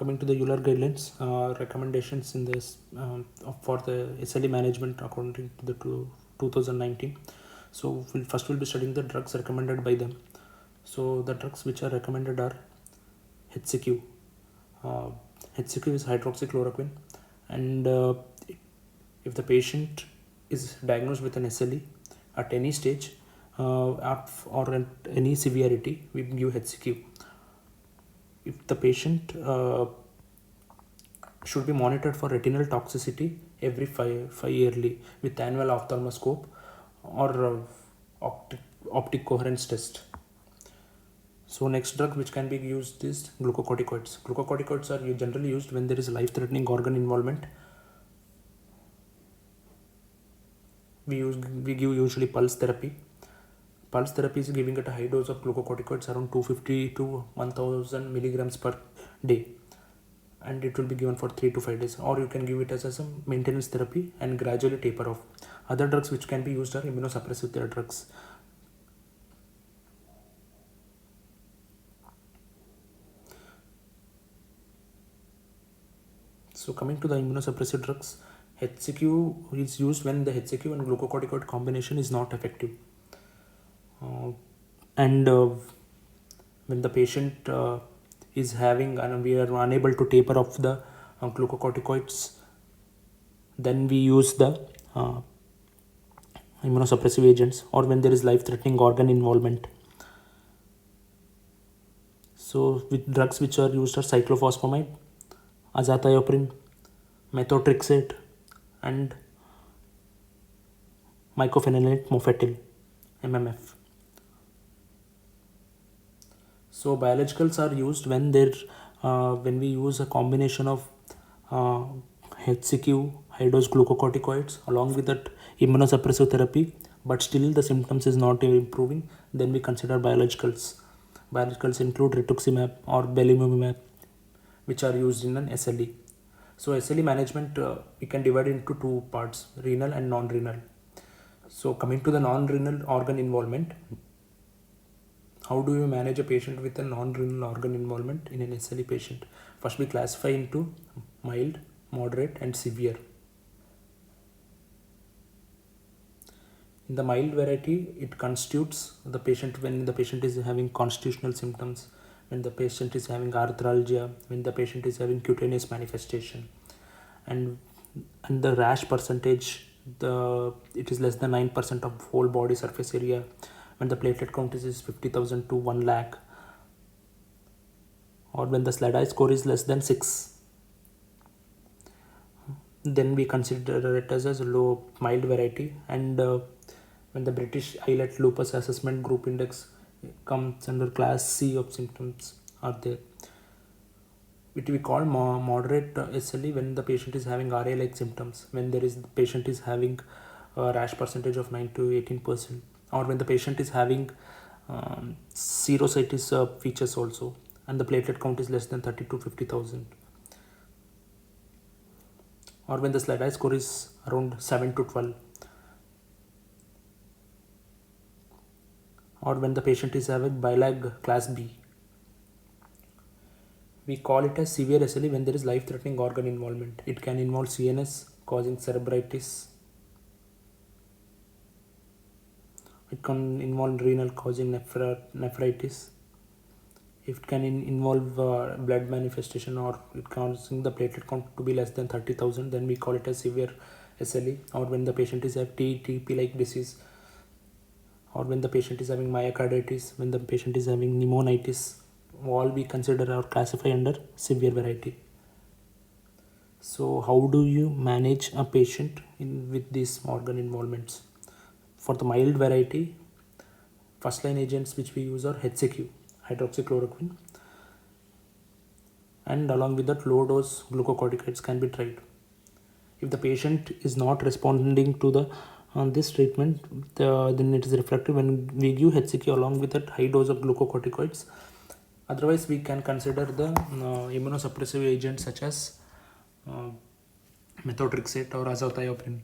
coming to the Euler guidelines, recommendations in this for the SLE management according to the 2019. So we'll be studying the drugs recommended by them. So the drugs which are recommended are HCQ. HCQ is hydroxychloroquine, and if the patient is diagnosed with an SLE at any stage or at any severity, we give HCQ. If the patient should be monitored for retinal toxicity every five yearly with annual ophthalmoscope or optic coherence test. So next drug which can be used is glucocorticoids. Glucocorticoids are generally used when there is life-threatening organ involvement. We give usually pulse therapy. Pulse therapy is giving at a high dose of glucocorticoids around 250 to 1000 milligrams per day, and it will be given for 3 to 5 days, or you can give it as a maintenance therapy and gradually taper off. Other drugs which can be used are immunosuppressive drugs. So coming to the immunosuppressive drugs, HCQ is used when the HCQ and glucocorticoid combination is not effective. And when the patient is having and we are unable to taper off the glucocorticoids, then we use the immunosuppressive agents, or when there is life-threatening organ involvement. So with drugs which are used are cyclophosphamide, azathioprine, methotrexate, and mycophenolate mofetil, MMF. So biologicals are used when we use a combination of HCQ, high dose glucocorticoids, along with that immunosuppressive therapy, but still the symptoms is not improving. Then we consider biologicals. Biologicals include rituximab or belimumab, which are used in an SLE. So SLE management we can divide into two parts: renal and non-renal. So coming to the non-renal organ involvement, how do you manage a patient with a non-renal organ involvement in an SLE patient? First, we classify into mild, moderate, and severe. In the mild variety, it constitutes the patient when the patient is having constitutional symptoms, when the patient is having arthralgia, when the patient is having cutaneous manifestation, and the rash percentage, it is less than 9% of whole body surface area, when the platelet count is 50,000 to 1 lakh, or when the SLEDAI score is less than 6. Then we consider it as a low mild variety, and when the British Islet Lupus Assessment Group Index comes under class C of symptoms are there. Which we call moderate SLE when the patient is having RA-like symptoms, when the patient is having a rash percentage of 9 to 18%, or when the patient is having serositis features also, and the platelet count is less than 30 to 50,000, or when the SLEDAI score is around 7 to 12, or when the patient is having BILAG class B. We call it as severe SLE when there is life-threatening organ involvement. It can involve CNS causing cerebritis. It can involve renal causing nephritis. It can involve blood manifestation, or it causing the platelet count to be less than 30,000. Then we call it as severe SLE. Or when the patient is having TP-like disease, or when the patient is having myocarditis, when the patient is having pneumonitis, all we consider or classify under severe variety. So how do you manage a patient with these organ involvements? For the mild variety, first line agents which we use are HCQ, hydroxychloroquine, and along with that low dose glucocorticoids can be tried. If the patient is not responding to this treatment, then it is refractory when we give HCQ along with that high dose of glucocorticoids. Otherwise, we can consider the immunosuppressive agents such as methotrexate or azathioprine.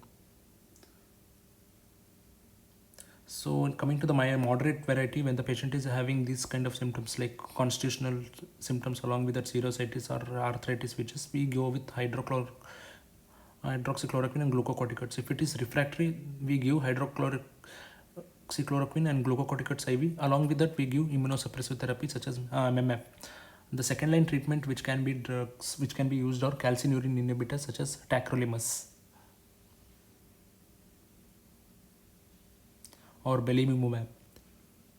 So coming to the moderate variety, when the patient is having these kind of symptoms like constitutional symptoms along with that serositis or arthritis, which is, we go with hydroxychloroquine and glucocorticoids. If it is refractory, we give hydroxychloroquine and glucocorticoids IV. Along with that, we give immunosuppressive therapy such as MMF. The second line treatment, which can be drugs which can be used, are calcineurin inhibitors such as tacrolimus or belimumab.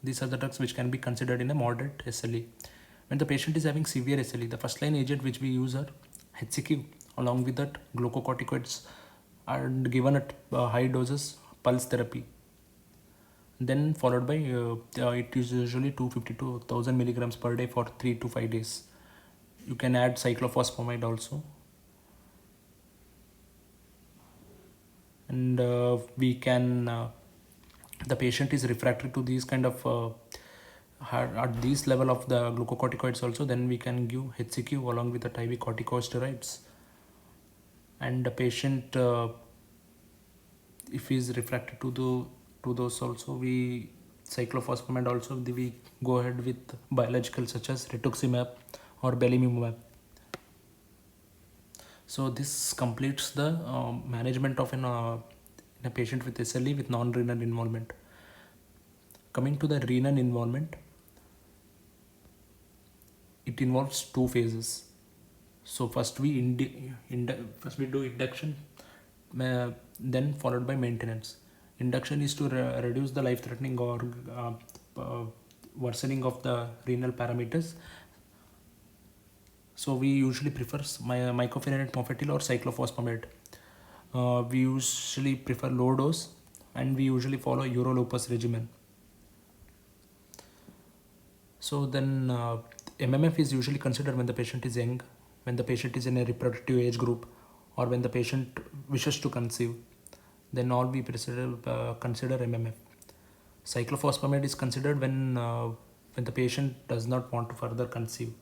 These are the drugs which can be considered in a moderate SLE. When the patient is having severe SLE, the first line agent which we use are HCQ. Along with that, glucocorticoids are given at high doses, pulse therapy. Then followed by it is usually 250 to 1000 milligrams per day for 3 to 5 days. You can add cyclophosphamide also, and we can the patient is refractory to these kind of at this level of the glucocorticoids also, then we can give HCQ along with the IV corticosteroids. And the patient, if he is refractory to those also, we cyclophosphamide also, we go ahead with biological such as rituximab or belimumab. So this completes the management of in a patient with SLE with non-renal involvement. Coming to the renal involvement, it involves two phases. So first we do induction, then followed by maintenance. Induction is to reduce the life-threatening or worsening of the renal parameters. So we usually prefer mycophenolate mofetil or cyclophosphamide. We usually prefer low dose, and we usually follow Eurolupus regimen. So then MMF is usually considered when the patient is young, when the patient is in a reproductive age group, or when the patient wishes to conceive. Then all we consider MMF. Cyclophosphamide is considered when the patient does not want to further conceive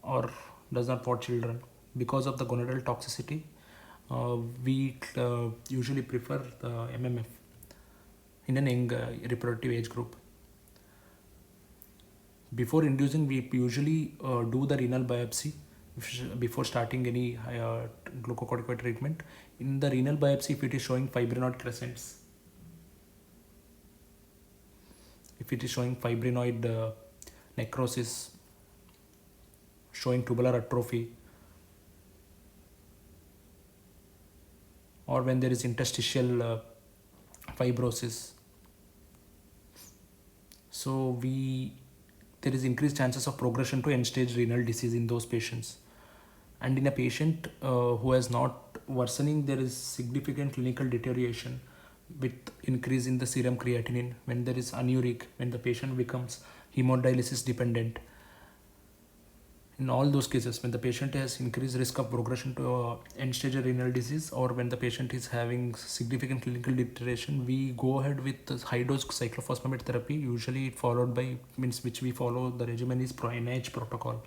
or does not want children. Because of the gonadal toxicity, we usually prefer the MMF in an young reproductive age group. Before inducing, we usually do the renal biopsy before starting any glucocorticoid treatment. In the renal biopsy, if it is showing fibrinoid crescents, if it is showing fibrinoid necrosis, showing tubular atrophy, or when there is interstitial fibrosis, so there is increased chances of progression to end-stage renal disease in those patients. And in a patient who has not worsening, there is significant clinical deterioration with increase in the serum creatinine, when there is anuric, when the patient becomes hemodialysis dependent. In all those cases, when the patient has increased risk of progression to end-stage renal disease, or when the patient is having significant clinical deterioration, we go ahead with the high-dose cyclophosphamide therapy, usually followed by, which we follow, the regimen is NIH protocol.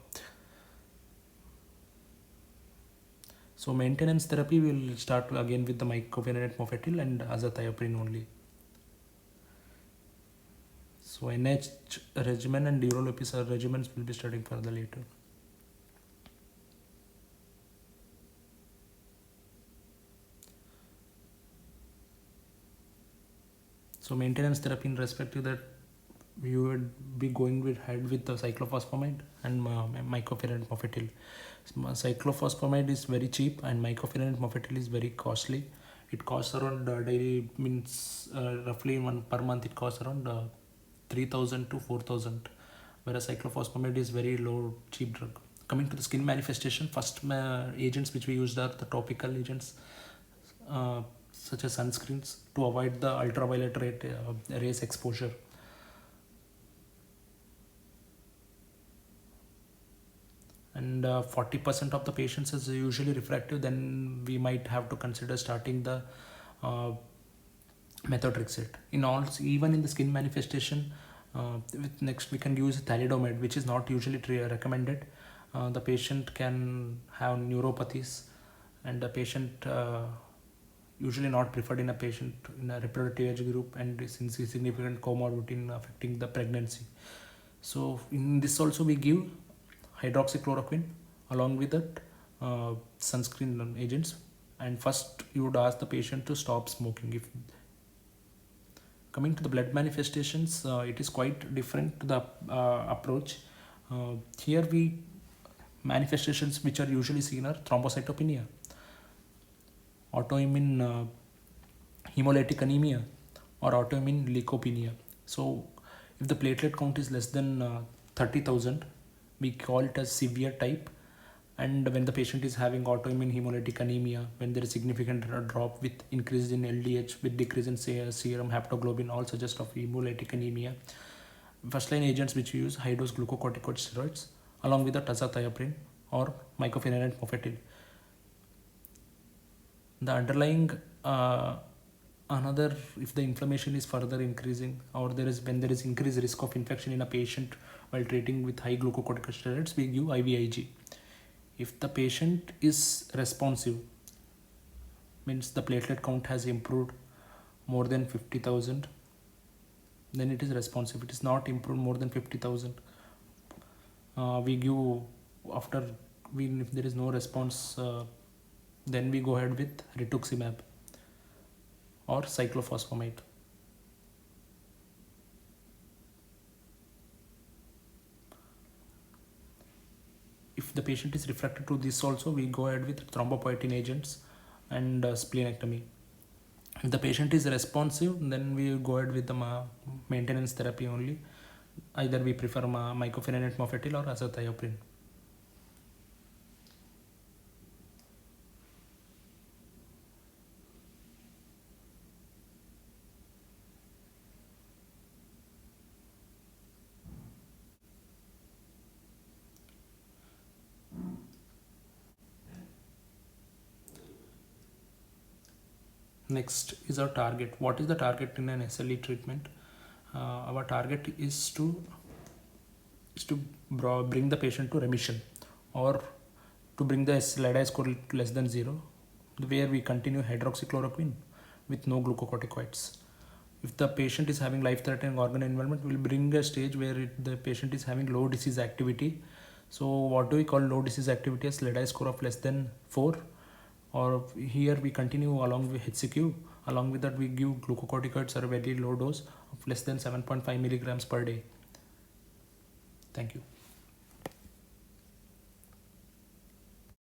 So maintenance therapy will start again with the mycophenolate mofetil and azathioprine only. So NIH regimen and Eurolupus regimens will be studying further later. So maintenance therapy, in respect to that, you would be going ahead with the cyclophosphamide and mycophenolate mofetil. Cyclophosphamide is very cheap and mycophenolate mofetil is very costly. It costs around roughly one per month. It costs around 3,000 to 4,000, whereas cyclophosphamide is very low, cheap drug. Coming to the skin manifestation, first agents which we used are the topical agents, such as sunscreens, to avoid the ultraviolet rays exposure. And 40% of the patients is usually refractive, then we might have to consider starting the methotrexate. Even in the skin manifestation, next we can use thalidomide, which is not usually recommended. The patient can have neuropathies, and the patient usually not preferred in a patient in a reproductive age group and is significant comorbidity in affecting the pregnancy. So in this also we give hydroxychloroquine along with that sunscreen agents. And first you would ask the patient to stop smoking. If coming to the blood manifestations, it is quite different to the approach. Here we manifestations which are usually seen are thrombocytopenia, autoimmune hemolytic anemia, or autoimmune leukopenia. So if the platelet count is less than 30,000, we call it as severe type. And when the patient is having autoimmune hemolytic anemia, when there is significant drop with increase in LDH, with decrease in serum haptoglobin, all suggest of hemolytic anemia. First line agents which we use, high dose glucocorticoid steroids along with the azathioprine or mycophenolate mofetil. The underlying another, if the inflammation is further increasing, or when there is increased risk of infection in a patient while treating with high glucocorticoid steroids, we give IVIG. If the patient is responsive, means the platelet count has improved more than 50,000, then it is responsive. It is not improved more than 50,000. We give after if there is no response, then we go ahead with rituximab or cyclophosphamide. If the patient is refractory to this also, we go ahead with thrombopoietin agents and splenectomy. If the patient is responsive, then we go ahead with the maintenance therapy only. Either we prefer mycophenolate mofetil or azathioprine. Next is our target. What is the target in an SLE treatment? Our target is to bring the patient to remission, or to bring the SLEDAI score to less than 0, where we continue hydroxychloroquine with no glucocorticoids. If the patient is having life-threatening organ involvement, we will bring a stage where the patient is having low disease activity. So what do we call low disease activity? As SLEDAI score of less than 4. Or here we continue along with HCQ. Along with that, we give glucocorticoids at a very low dose of less than 7.5 milligrams per day. Thank you.